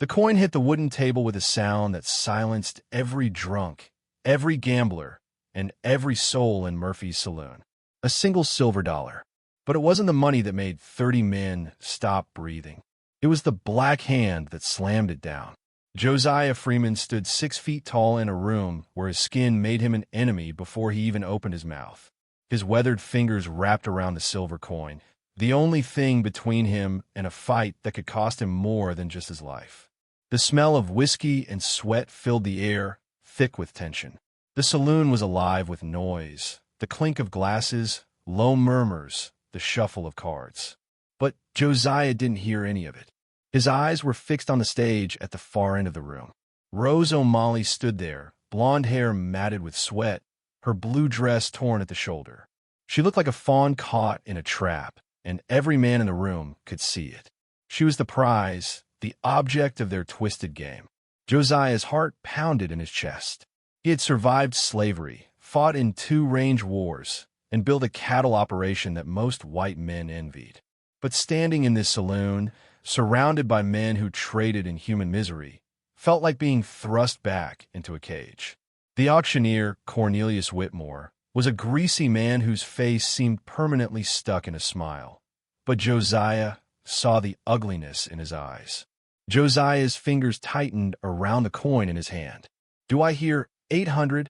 The coin hit the wooden table with a sound that silenced every drunk, every gambler, and every soul in Murphy's saloon. A single silver dollar. But it wasn't the money that made 30 men stop breathing. It was the black hand that slammed it down. Josiah Freeman stood 6 feet tall in a room where his skin made him an enemy before he even opened his mouth. His weathered fingers wrapped around the silver coin, the only thing between him and a fight that could cost him more than just his life. The smell of whiskey and sweat filled the air, thick with tension. The saloon was alive with noise, the clink of glasses, low murmurs, the shuffle of cards. But Josiah didn't hear any of it. His eyes were fixed on the stage at the far end of the room. Rose O'Malley stood there, blonde hair matted with sweat, her blue dress torn at the shoulder. She looked like a fawn caught in a trap, and every man in the room could see it. She was the prize, the object of their twisted game. Josiah's heart pounded in his chest. He had survived slavery, fought in 2 range wars, and built a cattle operation that most white men envied. But standing in this saloon, surrounded by men who traded in human misery, felt like being thrust back into a cage. The auctioneer, Cornelius Whitmore, was a greasy man whose face seemed permanently stuck in a smile. But Josiah saw the ugliness in his eyes. Josiah's fingers tightened around the coin in his hand. "Do I hear 800?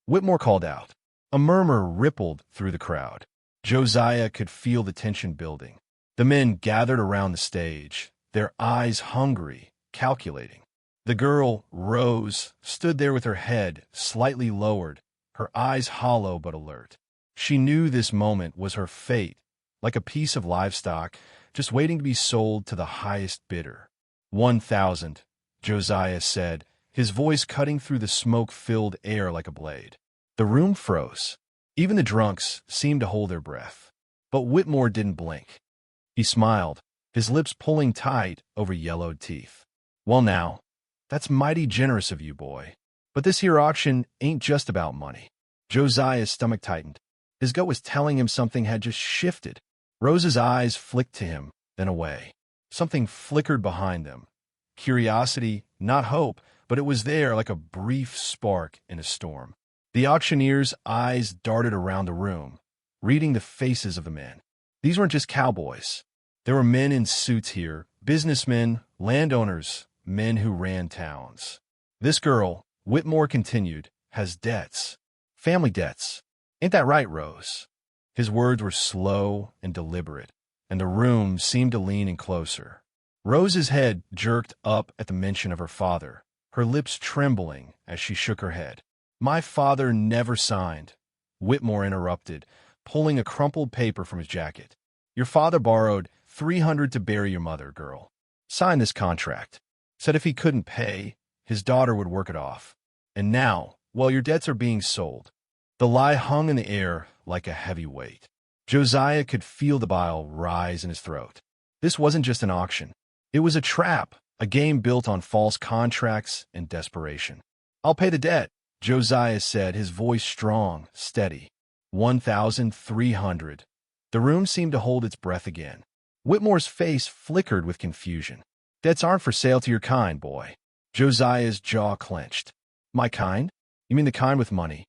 Whitmore called out. A murmur rippled through the crowd. Josiah could feel the tension building. The men gathered around the stage, their eyes hungry, calculating. The girl, Rose, stood there with her head slightly lowered, her eyes hollow but alert. She knew this moment was her fate, like a piece of livestock just waiting to be sold to the highest bidder. 1,000, Josiah said, his voice cutting through the smoke-filled air like a blade. The room froze. Even the drunks seemed to hold their breath. But Whitmore didn't blink. He smiled, his lips pulling tight over yellowed teeth. "Well now, that's mighty generous of you, boy. But this here auction ain't just about money." Josiah's stomach tightened. His gut was telling him something had just shifted. Rose's eyes flicked to him, then away. Something flickered behind them. Curiosity, not hope, but it was there like a brief spark in a storm. The auctioneer's eyes darted around the room, reading the faces of the men. These weren't just cowboys. There were men in suits here, businessmen, landowners, men who ran towns. "This girl," Whitmore continued, "has debts. Family debts. Ain't that right, Rose?" His words were slow and deliberate, and the room seemed to lean in closer. Rose's head jerked up at the mention of her father, her lips trembling as she shook her head. "My father never signed," Whitmore interrupted, pulling a crumpled paper from his jacket. "Your father borrowed 300 to bury your mother, girl. Sign this contract. Said if he couldn't pay, his daughter would work it off. And now, well, your debts are being sold." The lie hung in the air like a heavy weight. Josiah could feel the bile rise in his throat. This wasn't just an auction. It was a trap, a game built on false contracts and desperation. "I'll pay the debt," Josiah said, his voice strong, steady. 1,300. The room seemed to hold its breath again. Whitmore's face flickered with confusion. "Debts aren't for sale to your kind, boy." Josiah's jaw clenched. "My kind? You mean the kind with money?"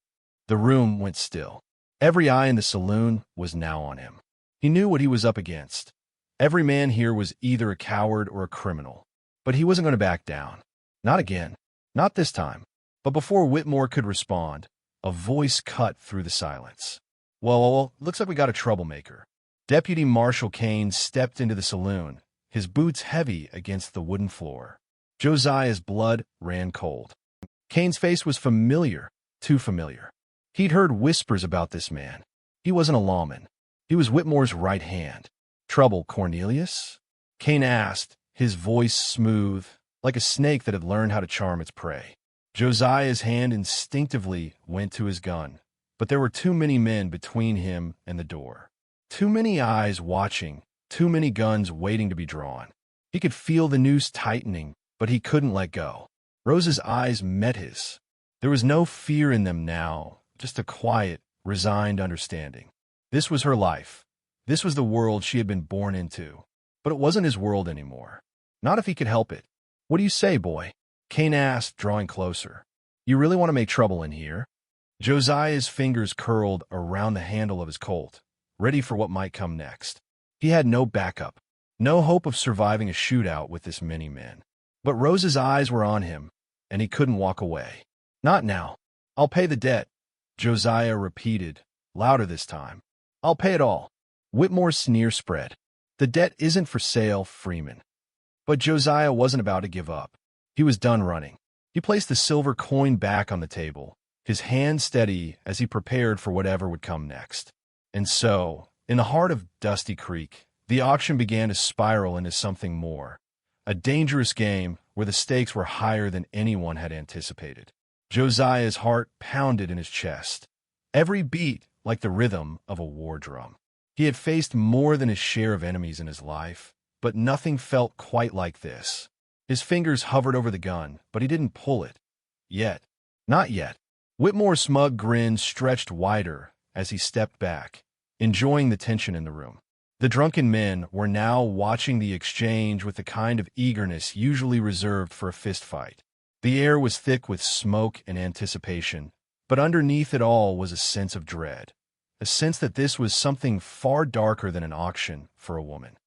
The room went still. Every eye in the saloon was now on him. He knew what he was up against. Every man here was either a coward or a criminal. But he wasn't going to back down. Not again. Not this time. But before Whitmore could respond, a voice cut through the silence. Well, looks like we got a troublemaker." Deputy Marshal Kane stepped into the saloon, his boots heavy against the wooden floor. Josiah's blood ran cold. Kane's face was familiar, too familiar. He'd heard whispers about this man. He wasn't a lawman. He was Whitmore's right hand. "Trouble, Cornelius?" Kane asked, his voice smooth, like a snake that had learned how to charm its prey. Josiah's hand instinctively went to his gun, but there were too many men between him and the door. Too many eyes watching, too many guns waiting to be drawn. He could feel the noose tightening, but he couldn't let go. Rose's eyes met his. There was no fear in them now, just a quiet, resigned understanding. This was her life. This was the world she had been born into. But it wasn't his world anymore. Not if he could help it. "What do you say, boy?" Cain asked, drawing closer. "You really want to make trouble in here?" Josiah's fingers curled around the handle of his Colt, ready for what might come next. He had no backup, no hope of surviving a shootout with this mini-man. But Rose's eyes were on him, and he couldn't walk away. "Not now. I'll pay the debt," Josiah repeated, louder this time. "I'll pay it all." Whitmore's sneer spread. "The debt isn't for sale, Freeman." But Josiah wasn't about to give up. He was done running. He placed the silver coin back on the table, his hand steady as he prepared for whatever would come next. And so, in the heart of Dusty Creek, the auction began to spiral into something more. A dangerous game where the stakes were higher than anyone had anticipated. Josiah's heart pounded in his chest, every beat like the rhythm of a war drum. He had faced more than his share of enemies in his life, but nothing felt quite like this. His fingers hovered over the gun, but he didn't pull it. Yet. Not yet. Whitmore's smug grin stretched wider as he stepped back, enjoying the tension in the room. The drunken men were now watching the exchange with the kind of eagerness usually reserved for a fistfight. The air was thick with smoke and anticipation, but underneath it all was a sense of dread, a sense that this was something far darker than an auction for a woman.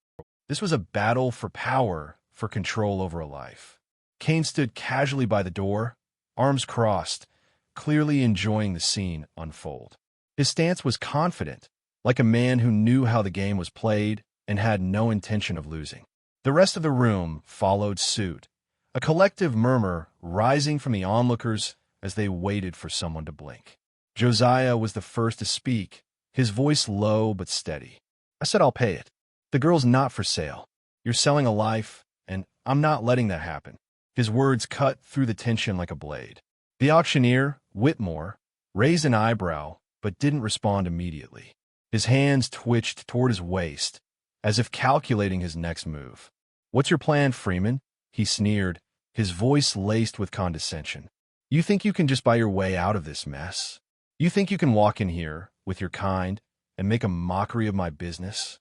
This was a battle for power, for control over a life. Cain stood casually by the door, arms crossed, clearly enjoying the scene unfold. His stance was confident, like a man who knew how the game was played and had no intention of losing. The rest of the room followed suit, a collective murmur rising from the onlookers as they waited for someone to blink. Josiah was the first to speak, his voice low but steady. "I said I'll pay it. The girl's not for sale. You're selling a life, and I'm not letting that happen." His words cut through the tension like a blade. The auctioneer, Whitmore, raised an eyebrow but didn't respond immediately. His hands twitched toward his waist, as if calculating his next move. "What's your plan, Freeman?" he sneered, his voice laced with condescension. "You think you can just buy your way out of this mess? You think you can walk in here, with your kind, and make a mockery of my business?"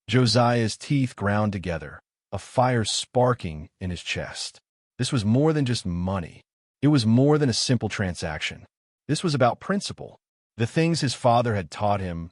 Josiah's teeth ground together, a fire sparking in his chest. This was more than just money. It was more than a simple transaction. This was about principle. The things his father had taught him,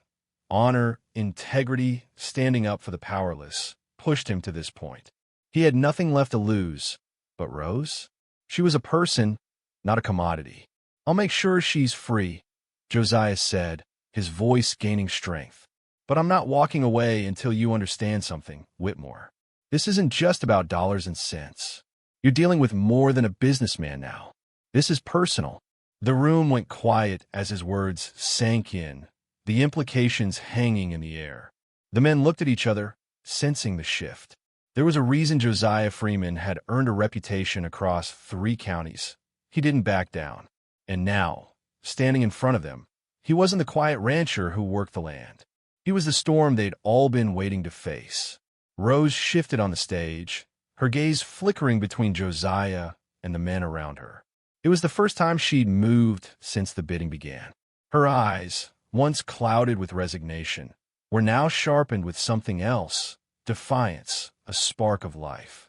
honor, integrity, standing up for the powerless, pushed him to this point. He had nothing left to lose. But Rose? She was a person, not a commodity. "I'll make sure she's free," Josiah said, his voice gaining strength. "But I'm not walking away until you understand something, Whitmore. This isn't just about dollars and cents. You're dealing with more than a businessman now. This is personal." The room went quiet as his words sank in, the implications hanging in the air. The men looked at each other, sensing the shift. There was a reason Josiah Freeman had earned a reputation across 3 counties. He didn't back down. And now, standing in front of them, he wasn't the quiet rancher who worked the land. He was the storm they'd all been waiting to face. Rose shifted on the stage, her gaze flickering between Josiah and the men around her. It was the first time she'd moved since the bidding began. Her eyes, once clouded with resignation, were now sharpened with something else, defiance, a spark of life.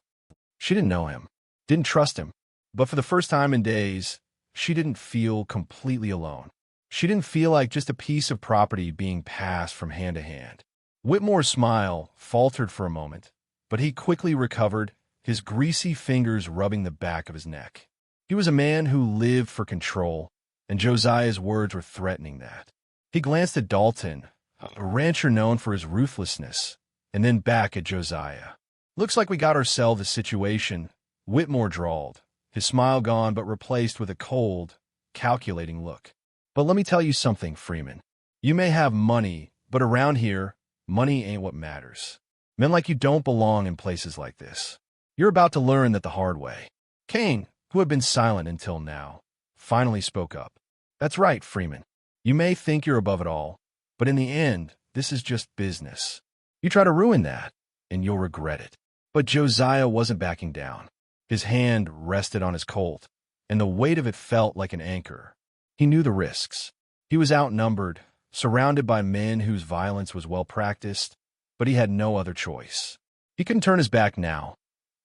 She didn't know him, didn't trust him, but for the first time in days, she didn't feel completely alone. She didn't feel like just a piece of property being passed from hand to hand. Whitmore's smile faltered for a moment, but he quickly recovered, his greasy fingers rubbing the back of his neck. He was a man who lived for control, and Josiah's words were threatening that. He glanced at Dalton, a rancher known for his ruthlessness, and then back at Josiah. "Looks like we got ourselves a situation," Whitmore drawled, his smile gone but replaced with a cold, calculating look. "But let me tell you something, Freeman. You may have money, but around here, money ain't what matters. Men like you don't belong in places like this. You're about to learn that the hard way." Cain, who had been silent until now, finally spoke up. "That's right, Freeman. You may think you're above it all, but in the end, this is just business. You try to ruin that, and you'll regret it." But Josiah wasn't backing down. His hand rested on his Colt, and the weight of it felt like an anchor. He knew the risks. He was outnumbered, surrounded by men whose violence was well practiced, but he had no other choice. He couldn't turn his back now.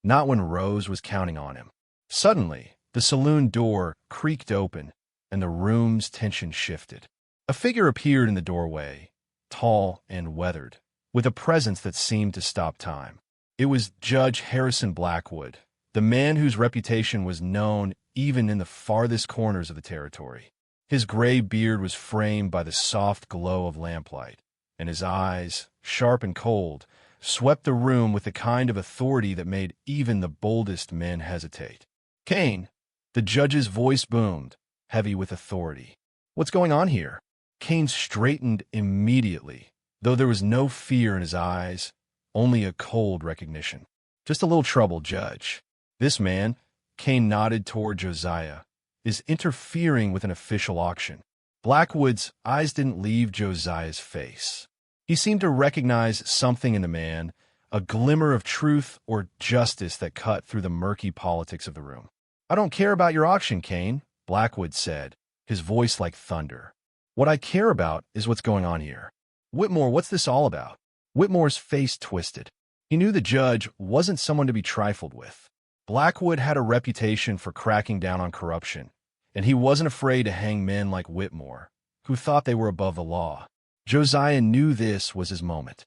not when Rose was counting on him. Suddenly, the saloon door creaked open, and the room's tension shifted. A figure appeared in the doorway, tall and weathered, with a presence that seemed to stop time. It was Judge Harrison Blackwood, the man whose reputation was known even in the farthest corners of the territory. His gray beard was framed by the soft glow of lamplight, and his eyes, sharp and cold, swept the room with the kind of authority that made even the boldest men hesitate. "Kane," the judge's voice boomed, heavy with authority. "What's going on here?" Kane straightened immediately, though there was no fear in his eyes, only a cold recognition. "Just a little trouble, Judge. This man," Kane nodded toward Josiah, "is interfering with an official auction." Blackwood's eyes didn't leave Josiah's face. He seemed to recognize something in the man, a glimmer of truth or justice that cut through the murky politics of the room. "I don't care about your auction, Kane," Blackwood said, his voice like thunder. "What I care about is what's going on here. Whitmore, what's this all about?" Whitmore's face twisted. He knew the judge wasn't someone to be trifled with. Blackwood had a reputation for cracking down on corruption, and he wasn't afraid to hang men like Whitmore, who thought they were above the law. Josiah knew this was his moment.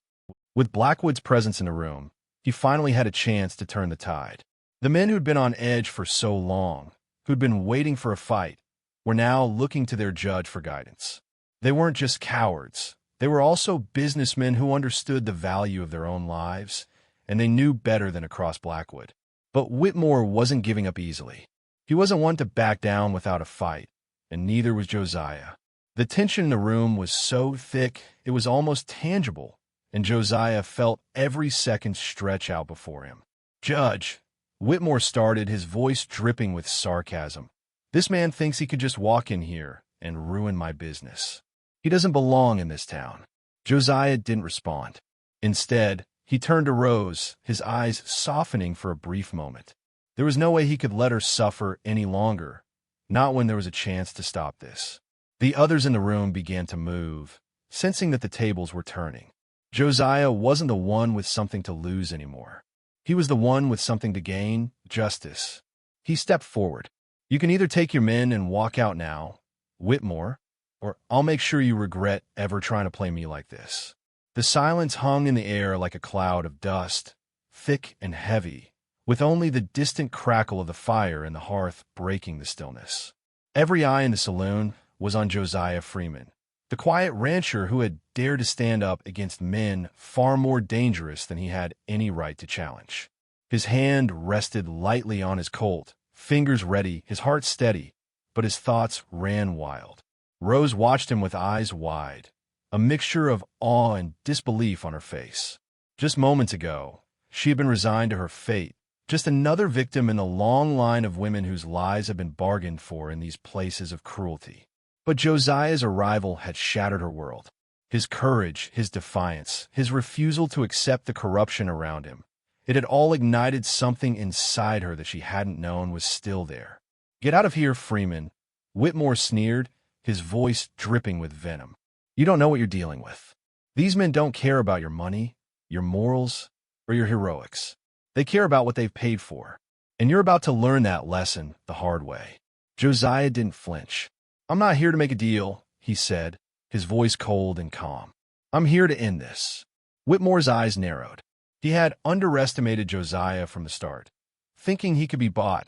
With Blackwood's presence in the room, he finally had a chance to turn the tide. The men who'd been on edge for so long, who'd been waiting for a fight, were now looking to their judge for guidance. They weren't just cowards. They were also businessmen who understood the value of their own lives, and they knew better than to cross Blackwood. But Whitmore wasn't giving up easily. He wasn't one to back down without a fight, and neither was Josiah. The tension in the room was so thick it was almost tangible, and Josiah felt every second stretch out before him. "Judge," Whitmore started, his voice dripping with sarcasm, "this man thinks he could just walk in here and ruin my business. He doesn't belong in this town." Josiah didn't respond. Instead, he turned to Rose, his eyes softening for a brief moment. There was no way he could let her suffer any longer, not when there was a chance to stop this. The others in the room began to move, sensing that the tables were turning. Josiah wasn't the one with something to lose anymore. He was the one with something to gain, justice. He stepped forward. "You can either take your men and walk out now, Whitmore, or I'll make sure you regret ever trying to play me like this." The silence hung in the air like a cloud of dust, thick and heavy, with only the distant crackle of the fire in the hearth breaking the stillness. Every eye in the saloon was on Josiah Freeman, the quiet rancher who had dared to stand up against men far more dangerous than he had any right to challenge. His hand rested lightly on his Colt, fingers ready, his heart steady, but his thoughts ran wild. Rose watched him with eyes wide, a mixture of awe and disbelief on her face. Just moments ago, she had been resigned to her fate, just another victim in the long line of women whose lives had been bargained for in these places of cruelty. But Josiah's arrival had shattered her world. His courage, his defiance, his refusal to accept the corruption around him, it had all ignited something inside her that she hadn't known was still there. "Get out of here, Freeman," Whitmore sneered, his voice dripping with venom. "You don't know what you're dealing with. These men don't care about your money, your morals, or your heroics. They care about what they've paid for, and you're about to learn that lesson the hard way." Josiah didn't flinch. "I'm not here to make a deal," he said, his voice cold and calm. "I'm here to end this." Whitmore's eyes narrowed. He had underestimated Josiah from the start, thinking he could be bought,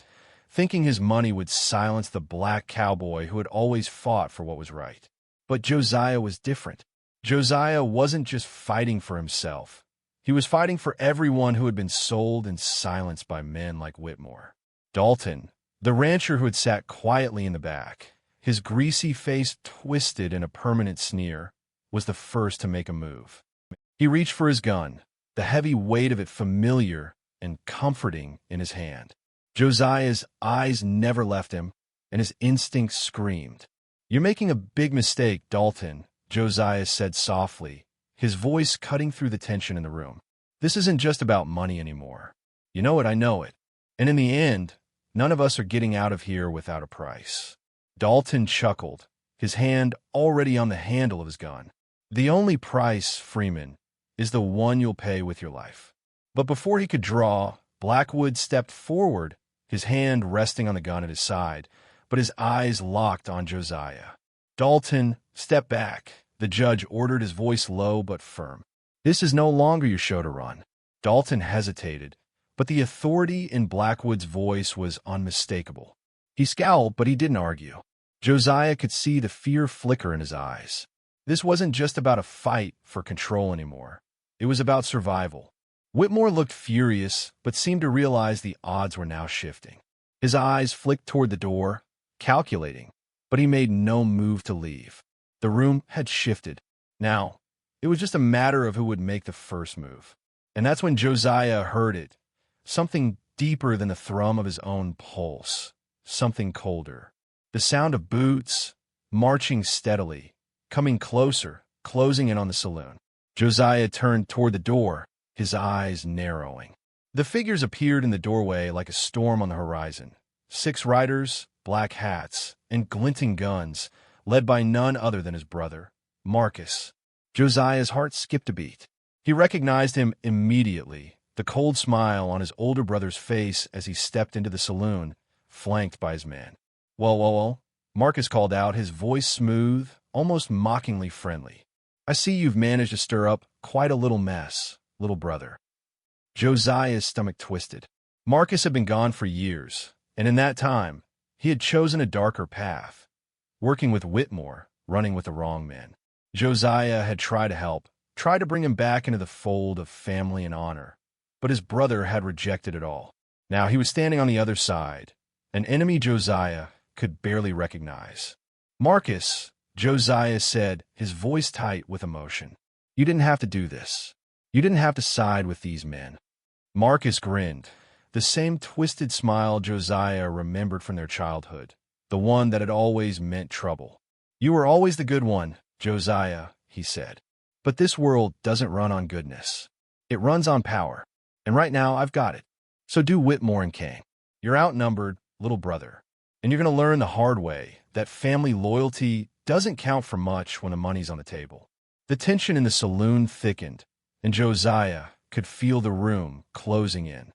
thinking his money would silence the black cowboy who had always fought for what was right. But Josiah was different. Josiah wasn't just fighting for himself. He was fighting for everyone who had been sold and silenced by men like Whitmore. Dalton, the rancher who had sat quietly in the back, his greasy face twisted in a permanent sneer, was the first to make a move. He reached for his gun, the heavy weight of it familiar and comforting in his hand. Josiah's eyes never left him, and his instincts screamed. "You're making a big mistake, Dalton," Josiah said softly, his voice cutting through the tension in the room. "This isn't just about money anymore. You know it, I know it. And in the end, none of us are getting out of here without a price." Dalton chuckled, his hand already on the handle of his gun. "The only price, Freeman, is the one you'll pay with your life." But before he could draw, Blackwood stepped forward, his hand resting on the gun at his side, but his eyes locked on Josiah. "Dalton, step back," the judge ordered, his voice low but firm. "This is no longer your show to run." Dalton hesitated, but the authority in Blackwood's voice was unmistakable. He scowled, but he didn't argue. Josiah could see the fear flicker in his eyes. This wasn't just about a fight for control anymore. It was about survival. Whitmore looked furious, but seemed to realize the odds were now shifting. His eyes flicked toward the door, calculating, but he made no move to leave. The room had shifted. Now, it was just a matter of who would make the first move. And that's when Josiah heard it. Something deeper than the thrum of his own pulse. Something colder. The sound of boots, marching steadily, coming closer, closing in on the saloon. Josiah turned toward the door, his eyes narrowing. The figures appeared in the doorway like a storm on the horizon. 6 riders, black hats, and glinting guns, led by none other than his brother, Marcus. Josiah's heart skipped a beat. He recognized him immediately, the cold smile on his older brother's face as he stepped into the saloon, flanked by his men. Well, Marcus called out, his voice smooth, almost mockingly friendly. "I see you've managed to stir up quite a little mess, little brother." Josiah's stomach twisted. Marcus had been gone for years, and in that time, he had chosen a darker path, working with Whitmore, running with the wrong men. Josiah had tried to help, tried to bring him back into the fold of family and honor, but his brother had rejected it all. Now he was standing on the other side, an enemy Josiah could barely recognize. "Marcus," Josiah said, his voice tight with emotion. "You didn't have to do this. You didn't have to side with these men." Marcus grinned, the same twisted smile Josiah remembered from their childhood, the one that had always meant trouble. "You were always the good one, Josiah," he said. "But this world doesn't run on goodness. It runs on power. And right now, I've got it. So do Whitmore and Kane. You're outnumbered, little brother. And you're going to learn the hard way that family loyalty doesn't count for much when the money's on the table." The tension in the saloon thickened, and Josiah could feel the room closing in.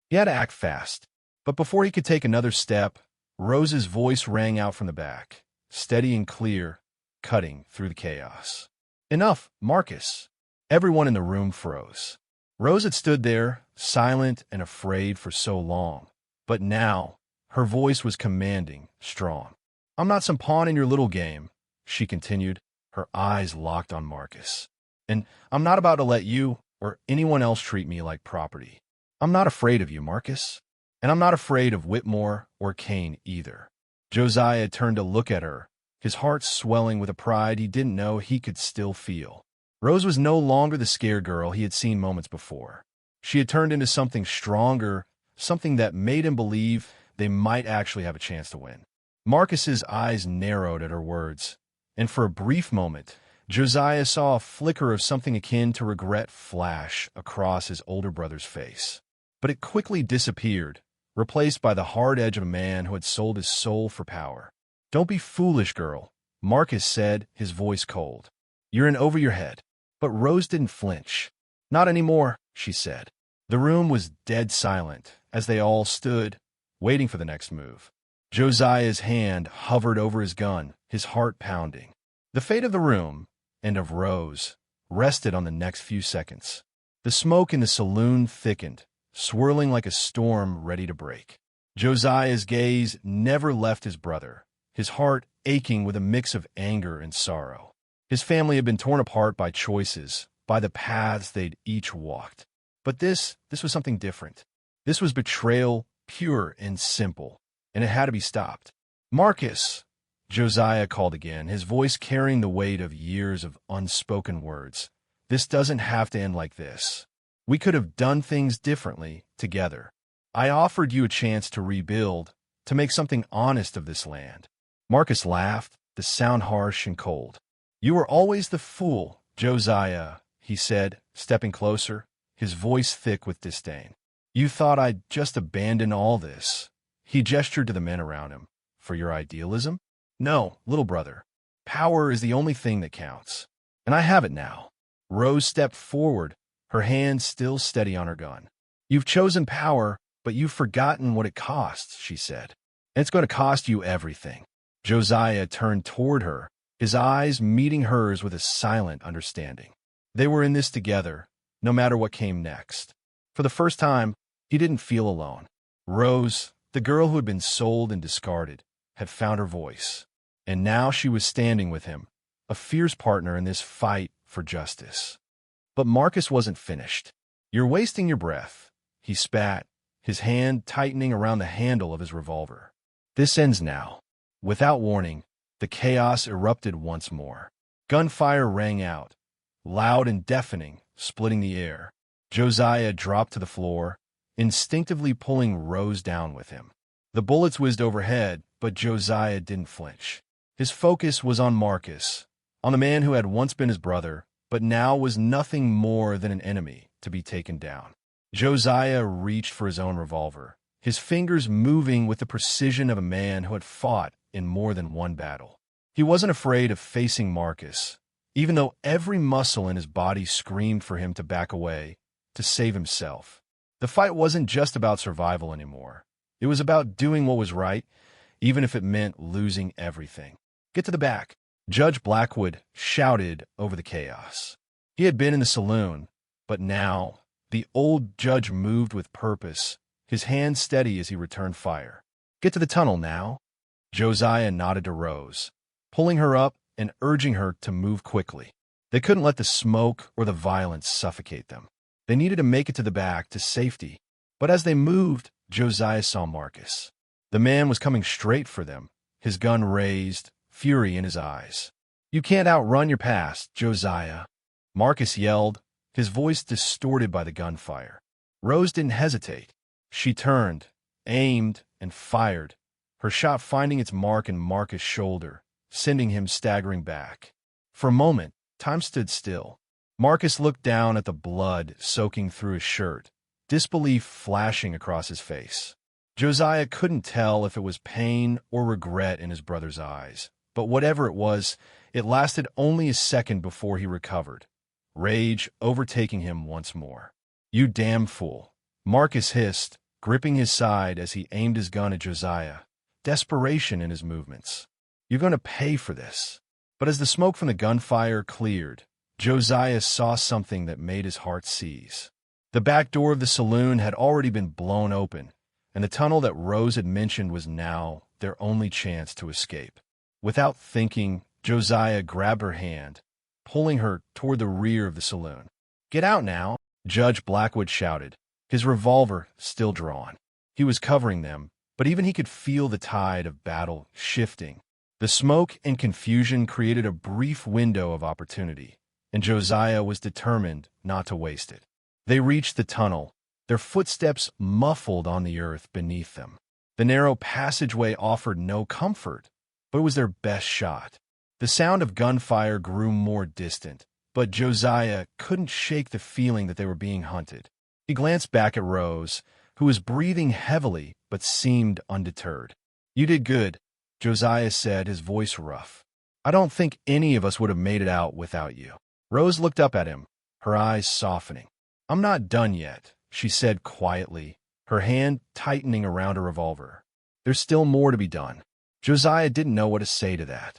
He had to act fast, but before he could take another step, Rose's voice rang out from the back, steady and clear, cutting through the chaos. "Enough, Marcus." Everyone in the room froze. Rose had stood there, silent and afraid for so long, but now her voice was commanding, strong. "I'm not some pawn in your little game," she continued, her eyes locked on Marcus. "And I'm not about to let you or anyone else treat me like property. I'm not afraid of you, Marcus. And I'm not afraid of Whitmore or Kane either." Josiah turned to look at her, his heart swelling with a pride he didn't know he could still feel. Rose was no longer the scared girl he had seen moments before. She had turned into something stronger, something that made him believe they might actually have a chance to win. Marcus's eyes narrowed at her words, and for a brief moment, Josiah saw a flicker of something akin to regret flash across his older brother's face. But it quickly disappeared, replaced by the hard edge of a man who had sold his soul for power. "Don't be foolish, girl," Marcus said, his voice cold. "You're in over your head." But Rose didn't flinch. "Not anymore," she said. The room was dead silent as they all stood, waiting for the next move. Josiah's hand hovered over his gun, his heart pounding. The fate of the room, and of Rose, rested on the next few seconds. The smoke in the saloon thickened, swirling like a storm ready to break. Josiah's gaze never left his brother, his heart aching with a mix of anger and sorrow. His family had been torn apart by choices, by the paths they'd each walked. But this was something different. This was betrayal, pure and simple, and it had to be stopped. "Marcus," Josiah called again, his voice carrying the weight of years of unspoken words. "This doesn't have to end like this. We could have done things differently, together. I offered you a chance to rebuild, to make something honest of this land." Marcus laughed, the sound harsh and cold. "You were always the fool, Josiah," he said, stepping closer, his voice thick with disdain. "You thought I'd just abandon all this." He gestured to the men around him. "For your idealism? No, little brother. Power is the only thing that counts. And I have it now." Rose stepped forward, her hand still steady on her gun. You've chosen power, but you've forgotten what it costs, she said. And it's going to cost you everything. Josiah turned toward her, his eyes meeting hers with a silent understanding. They were in this together, no matter what came next. For the first time, he didn't feel alone. Rose, the girl who had been sold and discarded, had found her voice. And now she was standing with him, a fierce partner in this fight for justice. But Marcus wasn't finished. You're wasting your breath, he spat, his hand tightening around the handle of his revolver. This ends now. Without warning, the chaos erupted once more. Gunfire rang out, loud and deafening, splitting the air. Josiah dropped to the floor, instinctively pulling Rose down with him. The bullets whizzed overhead, but Josiah didn't flinch. His focus was on Marcus, on the man who had once been his brother, but now was nothing more than an enemy to be taken down. Josiah reached for his own revolver, his fingers moving with the precision of a man who had fought in more than one battle. He wasn't afraid of facing Marcus, even though every muscle in his body screamed for him to back away, to save himself. The fight wasn't just about survival anymore. It was about doing what was right, even if it meant losing everything. Get to the back, Judge Blackwood shouted over the chaos. He had been in the saloon, but now the old judge moved with purpose, his hand steady as he returned fire. Get to the tunnel now. Josiah nodded to Rose, pulling her up and urging her to move quickly. They couldn't let the smoke or the violence suffocate them. They needed to make it to the back to safety. But as they moved, Josiah saw Marcus. The man was coming straight for them, his gun raised, fury in his eyes. You can't outrun your past, Josiah, Marcus yelled, his voice distorted by the gunfire. Rose didn't hesitate. She turned, aimed, and fired, her shot finding its mark in Marcus' shoulder, sending him staggering back. For a moment, time stood still. Marcus looked down at the blood soaking through his shirt, disbelief flashing across his face. Josiah couldn't tell if it was pain or regret in his brother's eyes, but whatever it was, it lasted only a second before he recovered, rage overtaking him once more. You damn fool, Marcus hissed, gripping his side as he aimed his gun at Josiah, desperation in his movements. You're going to pay for this. But as the smoke from the gunfire cleared, Josiah saw something that made his heart seize. The back door of the saloon had already been blown open, and the tunnel that Rose had mentioned was now their only chance to escape. Without thinking, Josiah grabbed her hand, pulling her toward the rear of the saloon. Get out now, Judge Blackwood shouted, his revolver still drawn. He was covering them, but even he could feel the tide of battle shifting. The smoke and confusion created a brief window of opportunity, and Josiah was determined not to waste it. They reached the tunnel, their footsteps muffled on the earth beneath them. The narrow passageway offered no comfort, but it was their best shot. The sound of gunfire grew more distant, but Josiah couldn't shake the feeling that they were being hunted. He glanced back at Rose, who was breathing heavily but seemed undeterred. You did good, Josiah said, his voice rough. I don't think any of us would have made it out without you. Rose looked up at him, her eyes softening. I'm not done yet, she said quietly, her hand tightening around her revolver. There's still more to be done. Josiah didn't know what to say to that.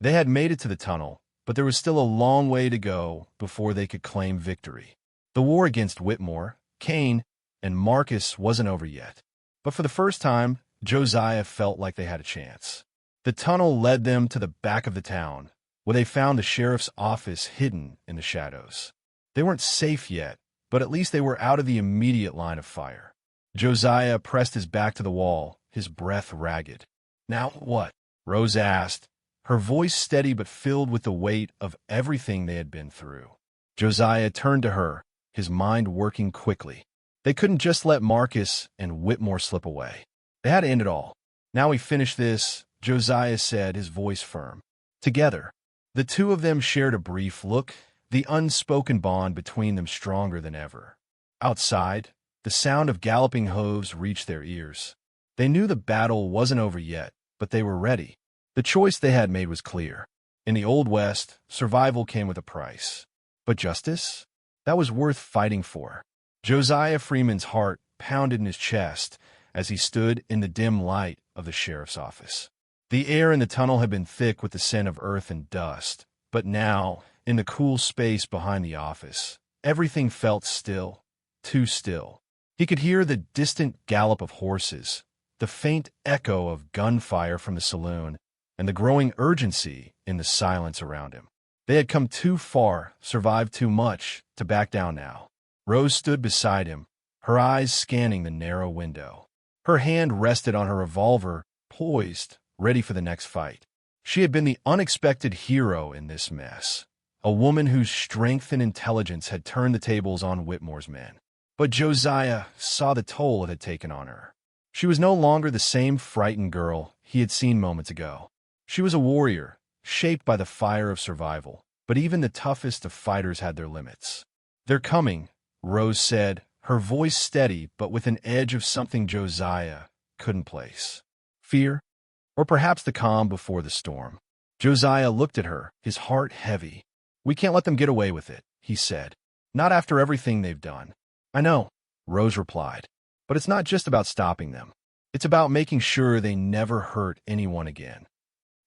They had made it to the tunnel, but there was still a long way to go before they could claim victory. The war against Whitmore, Kane, and Marcus wasn't over yet. But for the first time, Josiah felt like they had a chance. The tunnel led them to the back of the town, where they found the sheriff's office hidden in the shadows. They weren't safe yet, but at least they were out of the immediate line of fire. Josiah pressed his back to the wall, his breath ragged. Now what? Rose asked, her voice steady but filled with the weight of everything they had been through. Josiah turned to her, his mind working quickly. They couldn't just let Marcus and Whitmore slip away. They had to end it all. Now we finish this, Josiah said, his voice firm. Together. The two of them shared a brief look, the unspoken bond between them stronger than ever. Outside, the sound of galloping hooves reached their ears. They knew the battle wasn't over yet, but they were ready. The choice they had made was clear. In the Old West, survival came with a price. But justice? That was worth fighting for. Josiah Freeman's heart pounded in his chest as he stood in the dim light of the sheriff's office. The air in the tunnel had been thick with the scent of earth and dust, but now, in the cool space behind the office, everything felt still, too still. He could hear the distant gallop of horses, the faint echo of gunfire from the saloon, and the growing urgency in the silence around him. They had come too far, survived too much, to back down now. Rose stood beside him, her eyes scanning the narrow window. Her hand rested on her revolver, poised, ready for the next fight. She had been the unexpected hero in this mess, a woman whose strength and intelligence had turned the tables on Whitmore's men. But Josiah saw the toll it had taken on her. She was no longer the same frightened girl he had seen moments ago. She was a warrior, shaped by the fire of survival, but even the toughest of fighters had their limits. "They're coming," Rose said, her voice steady but with an edge of something Josiah couldn't place. Fear? Or perhaps the calm before the storm. Josiah looked at her, his heart heavy. "We can't let them get away with it," he said. "Not after everything they've done." "I know," Rose replied, "but it's not just about stopping them. It's about making sure they never hurt anyone again."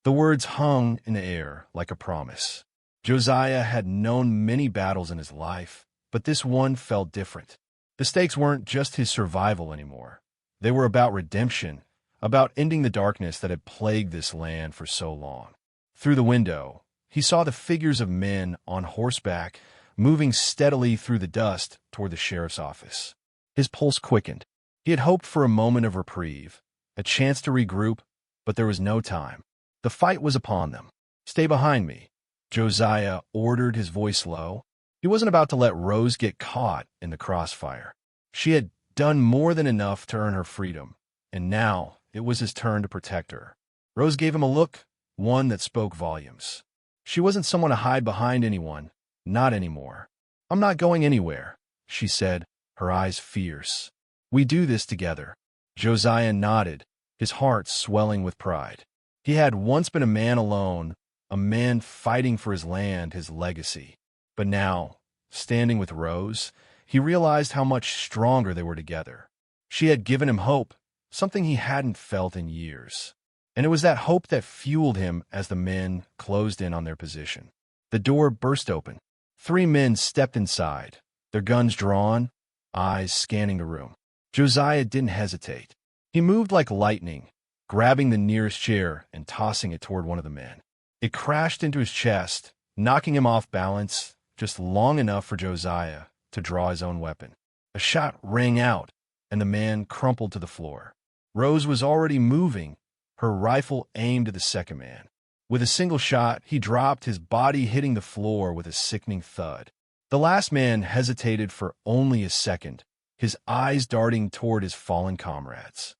The words hung in the air like a promise. Josiah had known many battles in his life, but this one felt different. The stakes weren't just his survival anymore. They were about redemption, about ending the darkness that had plagued this land for so long. Through the window, he saw the figures of men on horseback moving steadily through the dust toward the sheriff's office. His pulse quickened. He had hoped for a moment of reprieve, a chance to regroup, but there was no time. The fight was upon them. "Stay behind me," Josiah ordered, his voice low. He wasn't about to let Rose get caught in the crossfire. She had done more than enough to earn her freedom, and now it was his turn to protect her. Rose gave him a look, one that spoke volumes. She wasn't someone to hide behind anyone, not anymore. "I'm not going anywhere," she said, her eyes fierce. "We do this together." Josiah nodded, his heart swelling with pride. He had once been a man alone, a man fighting for his land, his legacy. But now, standing with Rose, he realized how much stronger they were together. She had given him hope, something he hadn't felt in years. And it was that hope that fueled him as the men closed in on their position. The door burst open. 3 men stepped inside, their guns drawn, eyes scanning the room. Josiah didn't hesitate. He moved like lightning, grabbing the nearest chair and tossing it toward one of the men. It crashed into his chest, knocking him off balance, just long enough for Josiah to draw his own weapon. A shot rang out, and the man crumpled to the floor. Rose was already moving, her rifle aimed at the second man. With a single shot, he dropped, his body hitting the floor with a sickening thud. The last man hesitated for only a second, his eyes darting toward his fallen comrades.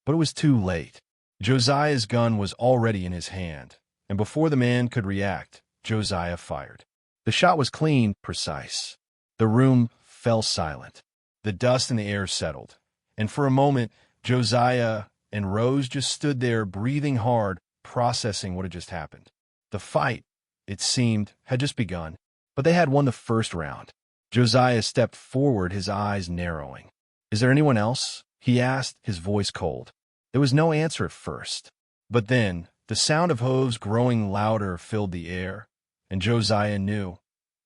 But it was too late. Josiah's gun was already in his hand, and before the man could react, Josiah fired. The shot was clean, precise. The room fell silent. The dust in the air settled, and for a moment, Josiah and Rose just stood there, breathing hard, processing what had just happened. The fight, it seemed, had just begun, but they had won the first round. Josiah stepped forward, his eyes narrowing. "Is there anyone else?" he asked, his voice cold. There was no answer at first, but then the sound of hooves growing louder filled the air, and Josiah knew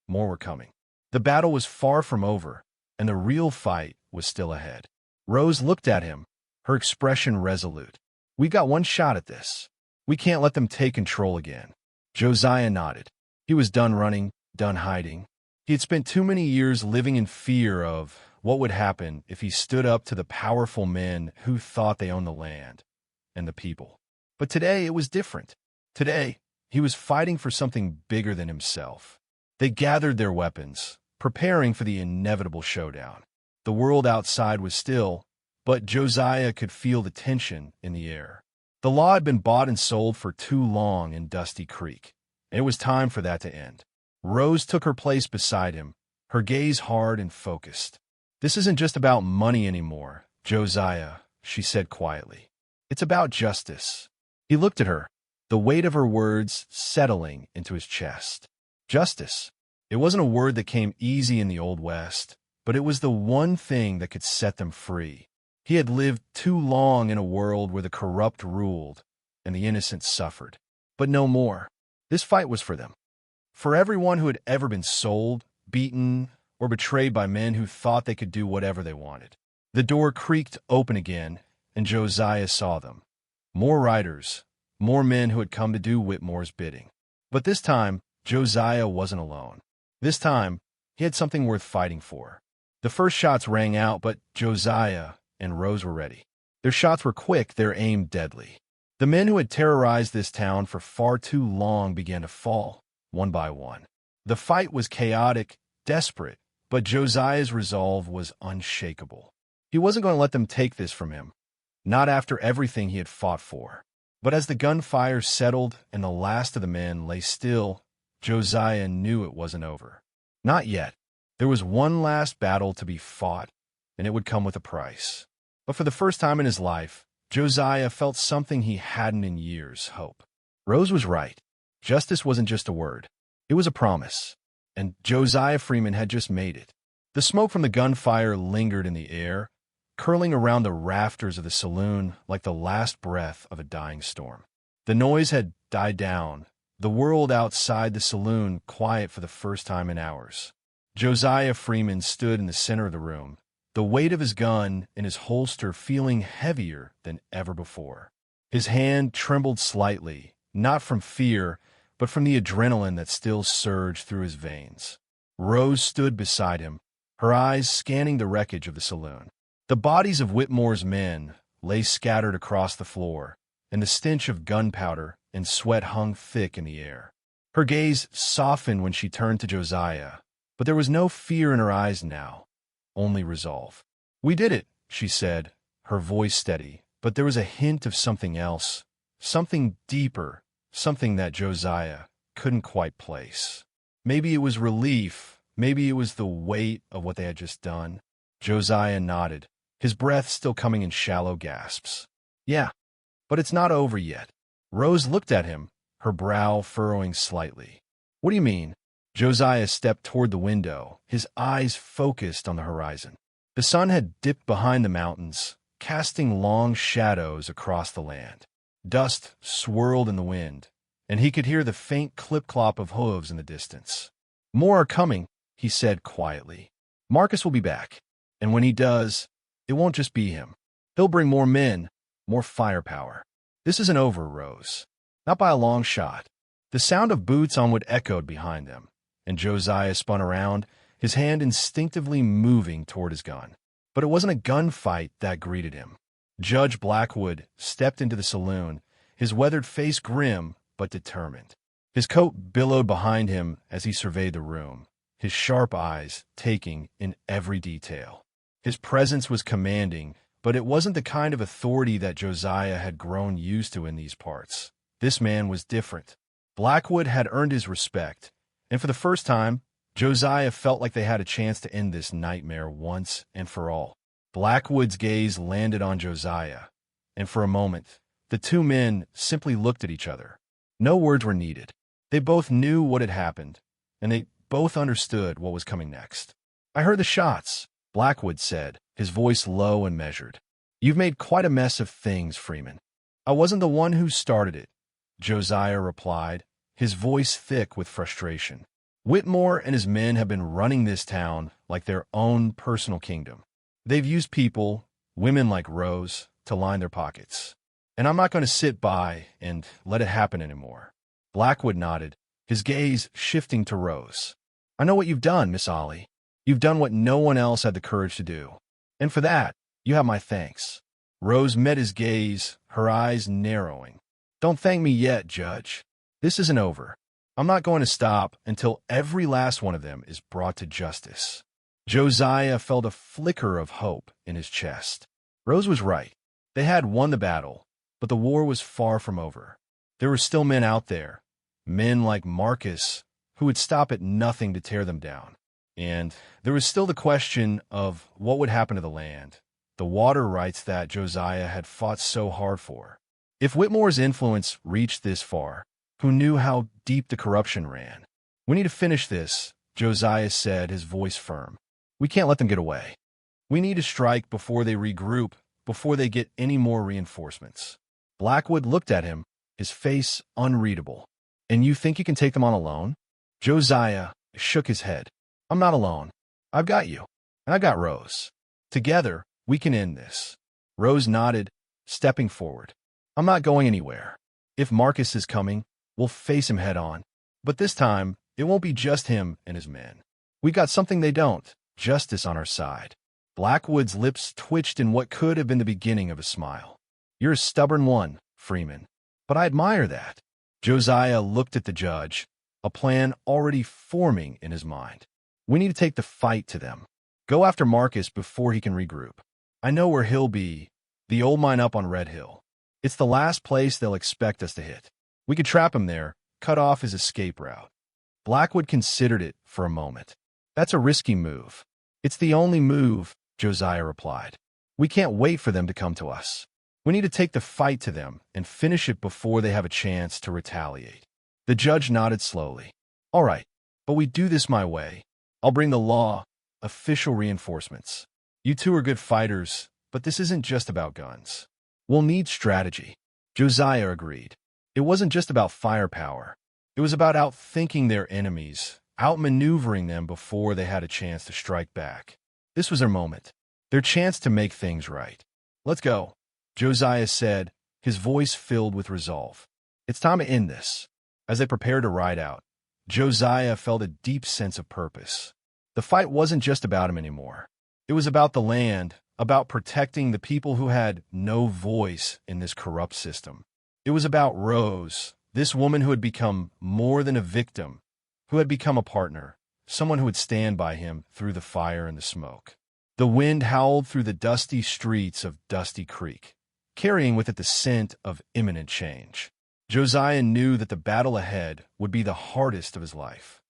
more were coming. The battle was far from over, and the real fight was still ahead. Rose looked at him, her expression resolute. "We got one shot at this. We can't let them take control again." Josiah nodded. He was done running, done hiding. He had spent too many years living in fear of what would happen if he stood up to the powerful men who thought they owned the land and the people. But today it was different. Today, he was fighting for something bigger than himself. They gathered their weapons, preparing for the inevitable showdown. The world outside was still, but Josiah could feel the tension in the air. The law had been bought and sold for too long in Dusty Creek. It was time for that to end. Rose took her place beside him, her gaze hard and focused. "This isn't just about money anymore, Josiah," she said quietly. "It's about justice." He looked at her, the weight of her words settling into his chest. Justice. It wasn't a word that came easy in the Old West. but it was the one thing that could set them free. He had lived too long in a world where the corrupt ruled and the innocent suffered. But no more. This fight was for them. For everyone who had ever been sold, beaten, or betrayed by men who thought they could do whatever they wanted. The door creaked open again, and Josiah saw them. More riders, more men who had come to do Whitmore's bidding. But this time, Josiah wasn't alone. This time, he had something worth fighting for. The first shots rang out, but Josiah and Rose were ready. Their shots were quick, their aim deadly. The men who had terrorized this town for far too long began to fall, one by one. The fight was chaotic, desperate, but Josiah's resolve was unshakable. He wasn't going to let them take this from him, not after everything he had fought for. But as the gunfire settled and the last of the men lay still, Josiah knew it wasn't over. Not yet. There was one last battle to be fought, and it would come with a price. But for the first time in his life, Josiah felt something he hadn't in years: hope. Rose was right. Justice wasn't just a word. It was a promise. And Josiah Freeman had just made it. The smoke from the gunfire lingered in the air, curling around the rafters of the saloon like the last breath of a dying storm. The noise had died down, the world outside the saloon quiet for the first time in hours. Josiah Freeman stood in the center of the room, the weight of his gun in his holster feeling heavier than ever before. His hand trembled slightly, not from fear, but from the adrenaline that still surged through his veins. Rose stood beside him, her eyes scanning the wreckage of the saloon. The bodies of Whitmore's men lay scattered across the floor, and the stench of gunpowder and sweat hung thick in the air. Her gaze softened when she turned to Josiah, but there was no fear in her eyes now, only resolve. "We did it," she said, her voice steady, but there was a hint of something else, something deeper, something that Josiah couldn't quite place. Maybe it was relief, maybe it was the weight of what they had just done. Josiah nodded, his breath still coming in shallow gasps. "Yeah, but it's not over yet." Rose looked at him, her brow furrowing slightly. "What do you mean?" Josiah stepped toward the window, his eyes focused on the horizon. The sun had dipped behind the mountains, casting long shadows across the land. Dust swirled in the wind, and he could hear the faint clip-clop of hooves in the distance. "More are coming," he said quietly. "Marcus will be back, and when he does, it won't just be him. He'll bring more men, more firepower. This isn't over, Rose. Not by a long shot." The sound of boots on wood echoed behind them, and Josiah spun around, his hand instinctively moving toward his gun. But it wasn't a gunfight that greeted him. Judge Blackwood stepped into the saloon, his weathered face grim but determined. His coat billowed behind him as he surveyed the room, his sharp eyes taking in every detail. His presence was commanding, but it wasn't the kind of authority that Josiah had grown used to in these parts. This man was different. Blackwood had earned his respect, and for the first time, Josiah felt like they had a chance to end this nightmare once and for all. Blackwood's gaze landed on Josiah, and for a moment, the two men simply looked at each other. No words were needed. They both knew what had happened, and they both understood what was coming next. "I heard the shots," Blackwood said, his voice low and measured. "You've made quite a mess of things, Freeman." "I wasn't the one who started it," Josiah replied, his voice thick with frustration. "Whitmore and his men have been running this town like their own personal kingdom. They've used people, women like Rose, to line their pockets. And I'm not going to sit by and let it happen anymore." Blackwood nodded, his gaze shifting to Rose. "I know what you've done, Miss Ollie. You've done what no one else had the courage to do. And for that, you have my thanks." Rose met his gaze, her eyes narrowing. "Don't thank me yet, Judge. This isn't over. I'm not going to stop until every last one of them is brought to justice." Josiah felt a flicker of hope in his chest. Rose was right. They had won the battle, but the war was far from over. There were still men out there, men like Marcus, who would stop at nothing to tear them down. And there was still the question of what would happen to the land, the water rights that Josiah had fought so hard for. If Whitmore's influence reached this far, who knew how deep the corruption ran? "We need to finish this," Josiah said, his voice firm. We can't let them get away. We need to strike before they regroup, before they get any more reinforcements. Blackwood looked at him, his face unreadable. And you think you can take them on alone? Josiah shook his head. I'm not alone. I've got you. And I've got Rose. Together, we can end this. Rose nodded, stepping forward. I'm not going anywhere. If Marcus is coming, we'll face him head on. But this time, it won't be just him and his men. We got something they don't, justice on our side. Blackwood's lips twitched in what could have been the beginning of a smile. You're a stubborn one, Freeman. But I admire that. Josiah looked at the judge, a plan already forming in his mind. We need to take the fight to them. Go after Marcus before he can regroup. I know where he'll be, the old mine up on Red Hill. It's the last place they'll expect us to hit. We could trap him there, cut off his escape route. Blackwood considered it for a moment. That's a risky move. It's the only move, Josiah replied. We can't wait for them to come to us. We need to take the fight to them and finish it before they have a chance to retaliate. The judge nodded slowly. All right, but we do this my way. I'll bring the law, official reinforcements. You two are good fighters, but this isn't just about guns. We'll need strategy. Josiah agreed. It wasn't just about firepower. It was about outthinking their enemies, outmaneuvering them before they had a chance to strike back. This was their moment, their chance to make things right. Let's go, Josiah said, his voice filled with resolve. It's time to end this. As they prepared to ride out, Josiah felt a deep sense of purpose. The fight wasn't just about him anymore. It was about the land, about protecting the people who had no voice in this corrupt system. It was about Rose, this woman who had become more than a victim, who had become a partner, someone who would stand by him through the fire and the smoke. The wind howled through the dusty streets of Dusty Creek, carrying with it the scent of imminent change. Josiah knew that the battle ahead would be the hardest of his life.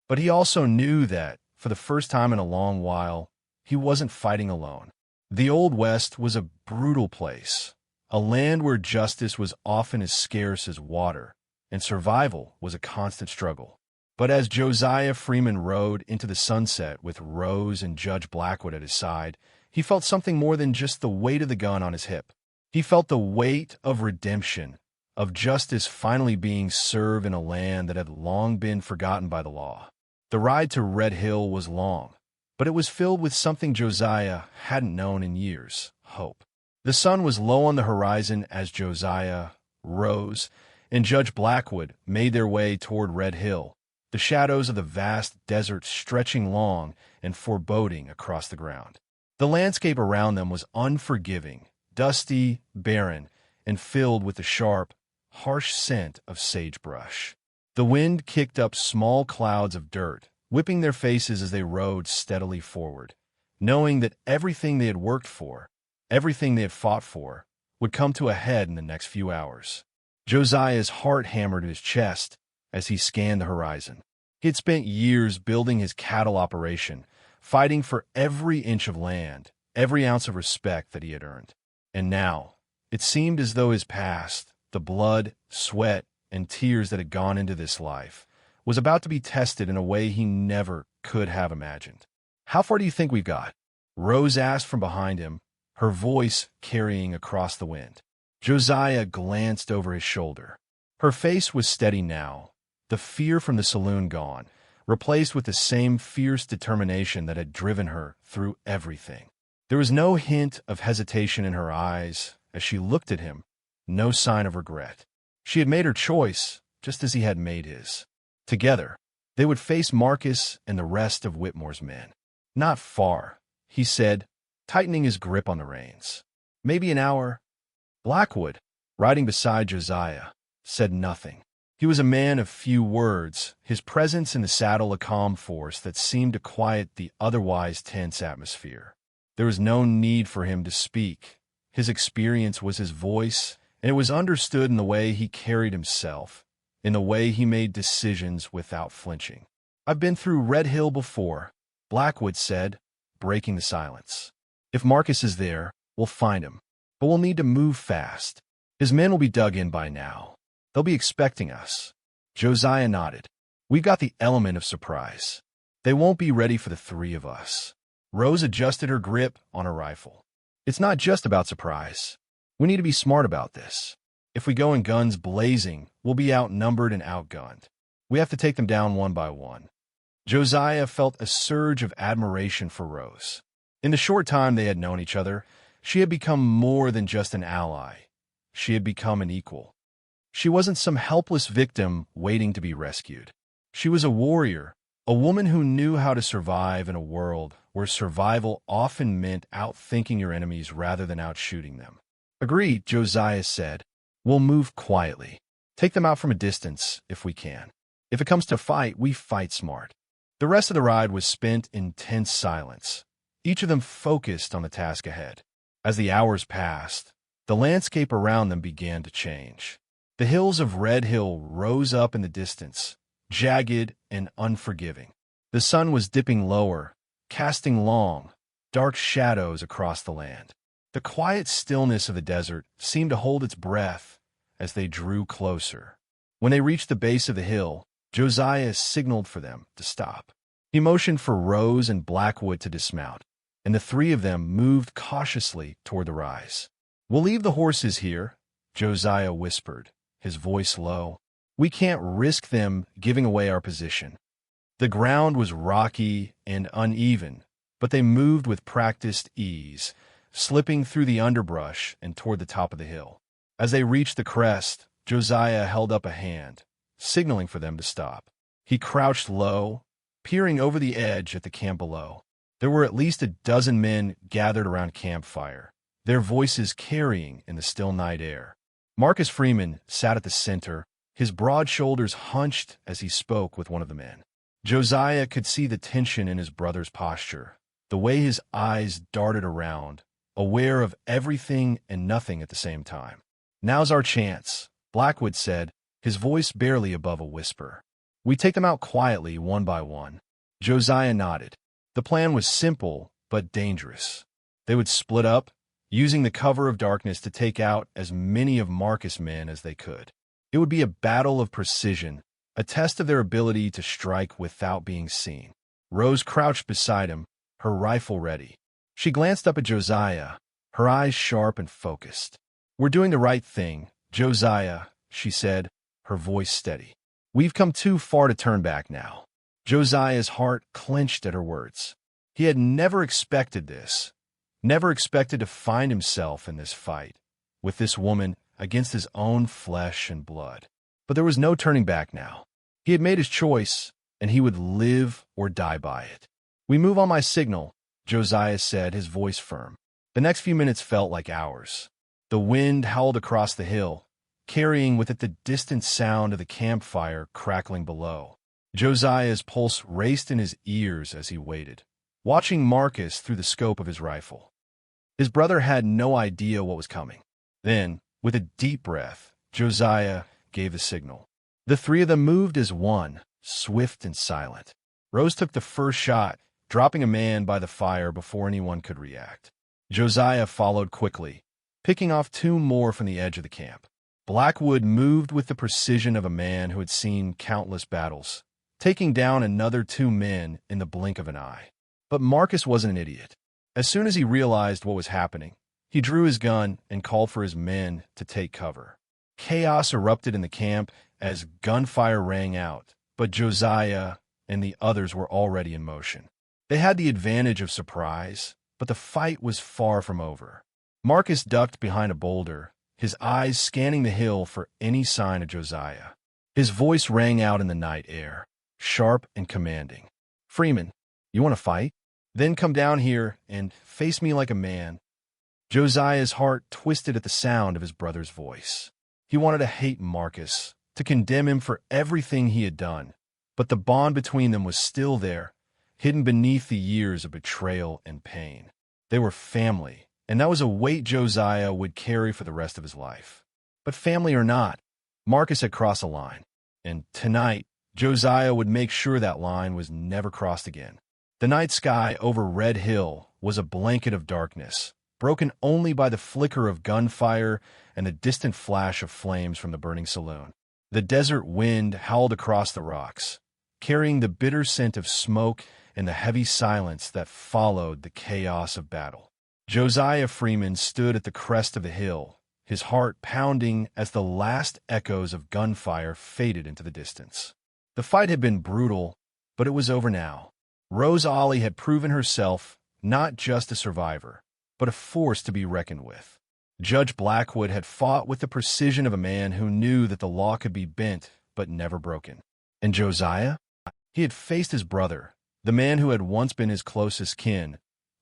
But he also knew that, for the first time in a long while, he wasn't fighting alone. The Old West was a brutal place, a land where justice was often as scarce as water, and survival was a constant struggle. But as Josiah Freeman rode into the sunset with Rose and Judge Blackwood at his side, he felt something more than just the weight of the gun on his hip. He felt the weight of redemption, of justice finally being served in a land that had long been forgotten by the law. The ride to Red Hill was long, but it was filled with something Josiah hadn't known in years: hope. The sun was low on the horizon as Josiah, Rose, and Judge Blackwood made their way toward Red Hill, the shadows of the vast desert stretching long and foreboding across the ground. The landscape around them was unforgiving, dusty, barren, and filled with the sharp, harsh scent of sagebrush. The wind kicked up small clouds of dirt, whipping their faces as they rode steadily forward, knowing that everything they had worked for, everything they had fought for, would come to a head in the next few hours. Josiah's heart hammered in his chest as he scanned the horizon. He had spent years building his cattle operation, fighting for every inch of land, every ounce of respect that he had earned. And now, it seemed as though his past, the blood, sweat, and tears that had gone into this life, was about to be tested in a way he never could have imagined. How far do you think we've got? Rose asked from behind him, her voice carrying across the wind. Josiah glanced over his shoulder. Her face was steady now, the fear from the saloon gone, replaced with the same fierce determination that had driven her through everything. There was no hint of hesitation in her eyes as she looked at him, no sign of regret. She had made her choice, just as he had made his. Together, they would face Marcus and the rest of Whitmore's men. Not far, he said, tightening his grip on the reins. Maybe an hour. Blackwood, riding beside Josiah, said nothing. He was a man of few words, his presence in the saddle a calm force that seemed to quiet the otherwise tense atmosphere. There was no need for him to speak. His experience was his voice, and it was understood in the way he carried himself, in the way he made decisions without flinching. I've been through Red Hill before, Blackwood said, breaking the silence. If Marcus is there, we'll find him, but we'll need to move fast. His men will be dug in by now. They'll be expecting us. Josiah nodded. We've got the element of surprise. They won't be ready for the three of us. Rose adjusted her grip on her rifle. It's not just about surprise. We need to be smart about this. If we go in guns blazing, we'll be outnumbered and outgunned. We have to take them down one by one. Josiah felt a surge of admiration for Rose. In the short time they had known each other, she had become more than just an ally. She had become an equal. She wasn't some helpless victim waiting to be rescued. She was a warrior, a woman who knew how to survive in a world where survival often meant outthinking your enemies rather than outshooting them. Agreed, Josiah said. We'll move quietly. Take them out from a distance if we can. If it comes to fight, we fight smart. The rest of the ride was spent in tense silence, each of them focused on the task ahead. As the hours passed, the landscape around them began to change. The hills of Red Hill rose up in the distance, jagged and unforgiving. The sun was dipping lower, casting long, dark shadows across the land. The quiet stillness of the desert seemed to hold its breath as they drew closer. When they reached the base of the hill, Josiah signaled for them to stop. He motioned for Rose and Blackwood to dismount, and the three of them moved cautiously toward the rise. We'll leave the horses here, Josiah whispered, his voice low. We can't risk them giving away our position. The ground was rocky and uneven, but they moved with practiced ease, slipping through the underbrush and toward the top of the hill. As they reached the crest, Josiah held up a hand, signaling for them to stop. He crouched low, peering over the edge at the camp below. There were at least a dozen men gathered around a campfire, their voices carrying in the still night air. Marcus Freeman sat at the center, his broad shoulders hunched as he spoke with one of the men. Josiah could see the tension in his brother's posture, the way his eyes darted around, aware of everything and nothing at the same time. Now's our chance, Blackwood said, his voice barely above a whisper. We take them out quietly, one by one. Josiah nodded. The plan was simple, but dangerous. They would split up, using the cover of darkness to take out as many of Marcus' men as they could. It would be a battle of precision, a test of their ability to strike without being seen. Rose crouched beside him, her rifle ready. She glanced up at Josiah, her eyes sharp and focused. We're doing the right thing, Josiah, she said, her voice steady. We've come too far to turn back now. Josiah's heart clenched at her words. He had never expected this, never expected to find himself in this fight, with this woman against his own flesh and blood. But there was no turning back now. He had made his choice, and he would live or die by it. We move on my signal, Josiah said, his voice firm. The next few minutes felt like hours. The wind howled across the hill, carrying with it the distant sound of the campfire crackling below. Josiah's pulse raced in his ears as he waited, watching Marcus through the scope of his rifle. His brother had no idea what was coming. Then, with a deep breath, Josiah gave the signal. The three of them moved as one, swift and silent. Rose took the first shot, dropping a man by the fire before anyone could react. Josiah followed quickly, picking off two more from the edge of the camp. Blackwood moved with the precision of a man who had seen countless battles, taking down another two men in the blink of an eye. But Marcus wasn't an idiot. As soon as he realized what was happening, he drew his gun and called for his men to take cover. Chaos erupted in the camp as gunfire rang out, but Josiah and the others were already in motion. They had the advantage of surprise, but the fight was far from over. Marcus ducked behind a boulder, his eyes scanning the hill for any sign of Josiah. His voice rang out in the night air, sharp and commanding. Freeman, you want to fight? Then come down here and face me like a man. Josiah's heart twisted at the sound of his brother's voice. He wanted to hate Marcus, to condemn him for everything he had done, but the bond between them was still there, hidden beneath the years of betrayal and pain. They were family, and that was a weight Josiah would carry for the rest of his life. But family or not, Marcus had crossed a line, and tonight, Josiah would make sure that line was never crossed again. The night sky over Red Hill was a blanket of darkness, broken only by the flicker of gunfire and the distant flash of flames from the burning saloon. The desert wind howled across the rocks, carrying the bitter scent of smoke and the heavy silence that followed the chaos of battle. Josiah Freeman stood at the crest of the hill, his heart pounding as the last echoes of gunfire faded into the distance. The fight had been brutal, but it was over now. Rose Ollie had proven herself not just a survivor, but a force to be reckoned with. Judge Blackwood had fought with the precision of a man who knew that the law could be bent but never broken. And Josiah? He had faced his brother, the man who had once been his closest kin,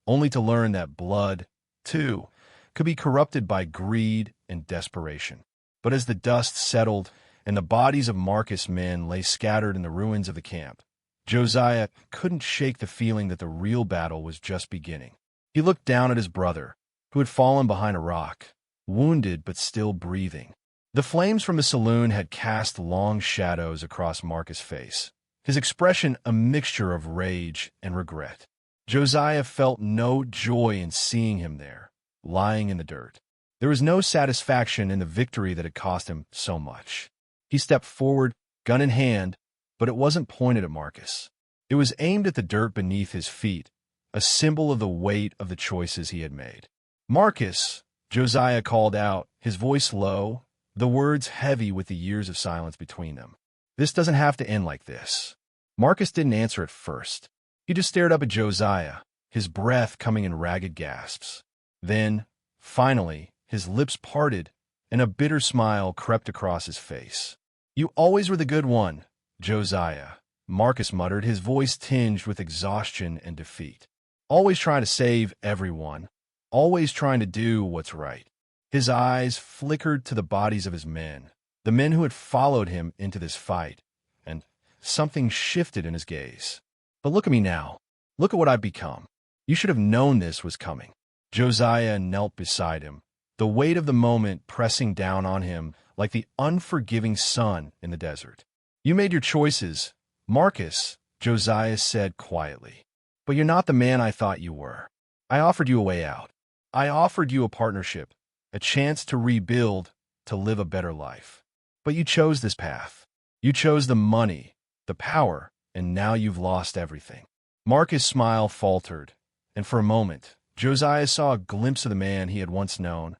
only to learn that blood, too, could be corrupted by greed and desperation. But as the dust settled and the bodies of Marcus' men lay scattered in the ruins of the camp, Josiah couldn't shake the feeling that the real battle was just beginning. He looked down at his brother, who had fallen behind a rock, wounded but still breathing. The flames from the saloon had cast long shadows across Marcus' face, his expression a mixture of rage and regret. Josiah felt no joy in seeing him there, lying in the dirt. There was no satisfaction in the victory that had cost him so much. He stepped forward, gun in hand, but it wasn't pointed at Marcus. It was aimed at the dirt beneath his feet, a symbol of the weight of the choices he had made. "Marcus," Josiah called out, his voice low, the words heavy with the years of silence between them. "This doesn't have to end like this." Marcus didn't answer at first. He just stared up at Josiah, his breath coming in ragged gasps. Then, finally, his lips parted, and a bitter smile crept across his face. "You always were the good one, Josiah," Marcus muttered, his voice tinged with exhaustion and defeat. "Always trying to save everyone, always trying to do what's right." His eyes flickered to the bodies of his men, the men who had followed him into this fight, and something shifted in his gaze. "But look at me now. Look at what I've become. You should have known this was coming." Josiah knelt beside him, the weight of the moment pressing down on him like the unforgiving sun in the desert. "You made your choices, Marcus," Josiah said quietly. "But you're not the man I thought you were. I offered you a way out. I offered you a partnership, a chance to rebuild, to live a better life. But you chose this path. You chose the money, the power, and now you've lost everything." Marcus' smile faltered, and for a moment, Josiah saw a glimpse of the man he had once known,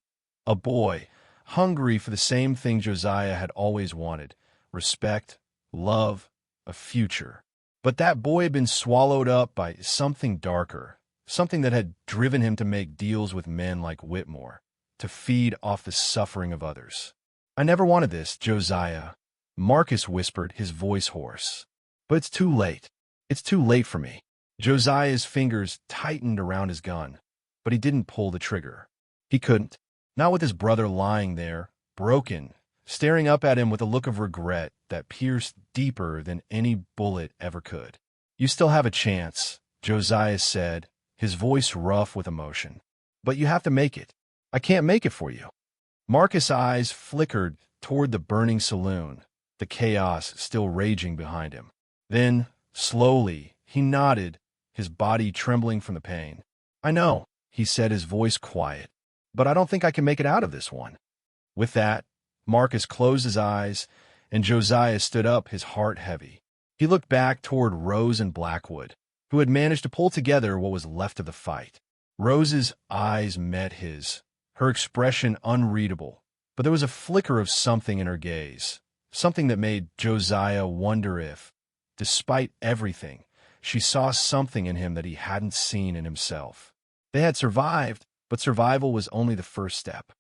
a boy, hungry for the same thing Josiah had always wanted: respect, love, a future. But that boy had been swallowed up by something darker, something that had driven him to make deals with men like Whitmore, to feed off the suffering of others. "I never wanted this, Josiah," Marcus whispered, his voice hoarse. "But it's too late. It's too late for me." Josiah's fingers tightened around his gun, but he didn't pull the trigger. He couldn't, not with his brother lying there, broken, staring up at him with a look of regret that pierced deeper than any bullet ever could. "You still have a chance," Josiah said, his voice rough with emotion. "But you have to make it. I can't make it for you." Marcus' eyes flickered toward the burning saloon, the chaos still raging behind him. Then, slowly, he nodded, his body trembling from the pain. "I know," he said, his voice quiet, "but I don't think I can make it out of this one." With that, Marcus closed his eyes, and Josiah stood up, his heart heavy. He looked back toward Rose and Blackwood, who had managed to pull together what was left of the fight. Rose's eyes met his, her expression unreadable, but there was a flicker of something in her gaze, something that made Josiah wonder if, despite everything, she saw something in him that he hadn't seen in himself. They had survived, but survival was only the first step.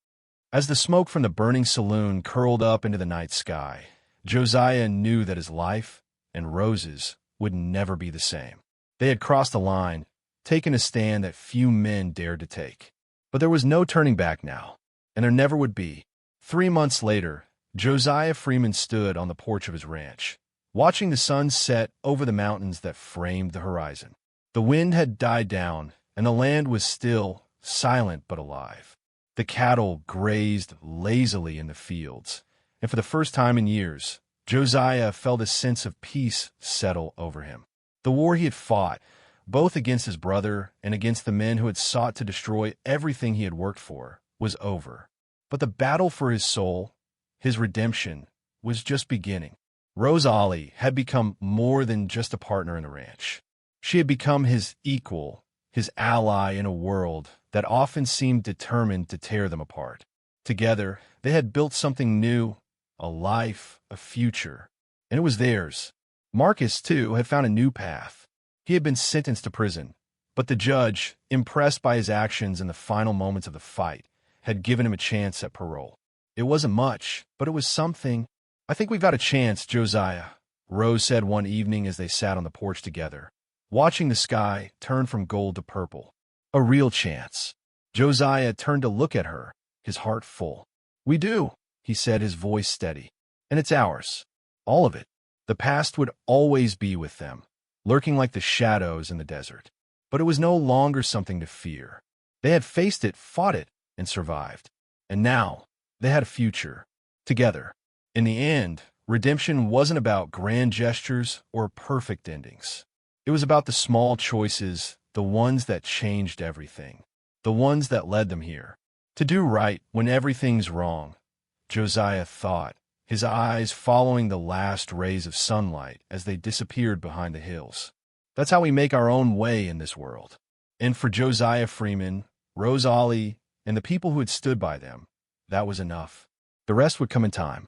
As the smoke from the burning saloon curled up into the night sky, Josiah knew that his life, and Rose's, would never be the same. They had crossed a line, taken a stand that few men dared to take. But there was no turning back now, and there never would be. 3 months later, Josiah Freeman stood on the porch of his ranch, watching the sun set over the mountains that framed the horizon. The wind had died down, and the land was still, silent but alive. The cattle grazed lazily in the fields, and for the first time in years, Josiah felt a sense of peace settle over him. The war he had fought, both against his brother and against the men who had sought to destroy everything he had worked for, was over. But the battle for his soul, his redemption, was just beginning. Rose Ollie had become more than just a partner in the ranch. She had become his equal, his ally in a world that often seemed determined to tear them apart. Together, they had built something new, a life, a future, and it was theirs. Marcus, too, had found a new path. He had been sentenced to prison, but the judge, impressed by his actions in the final moments of the fight, had given him a chance at parole. It wasn't much, but it was something. "I think we've got a chance, Josiah," Rose said one evening as they sat on the porch together, watching the sky turn from gold to purple. "A real chance." Josiah turned to look at her, his heart full. "We do," he said, his voice steady. "And it's ours. All of it." The past would always be with them, lurking like the shadows in the desert. But it was no longer something to fear. They had faced it, fought it, and survived. And now, they had a future. Together. In the end, redemption wasn't about grand gestures or perfect endings. It was about the small choices, the ones that changed everything, the ones that led them here. To do right when everything's wrong, Josiah thought, his eyes following the last rays of sunlight as they disappeared behind the hills. That's how we make our own way in this world. And for Josiah Freeman, Rose Ollie, and the people who had stood by them, that was enough. The rest would come in time.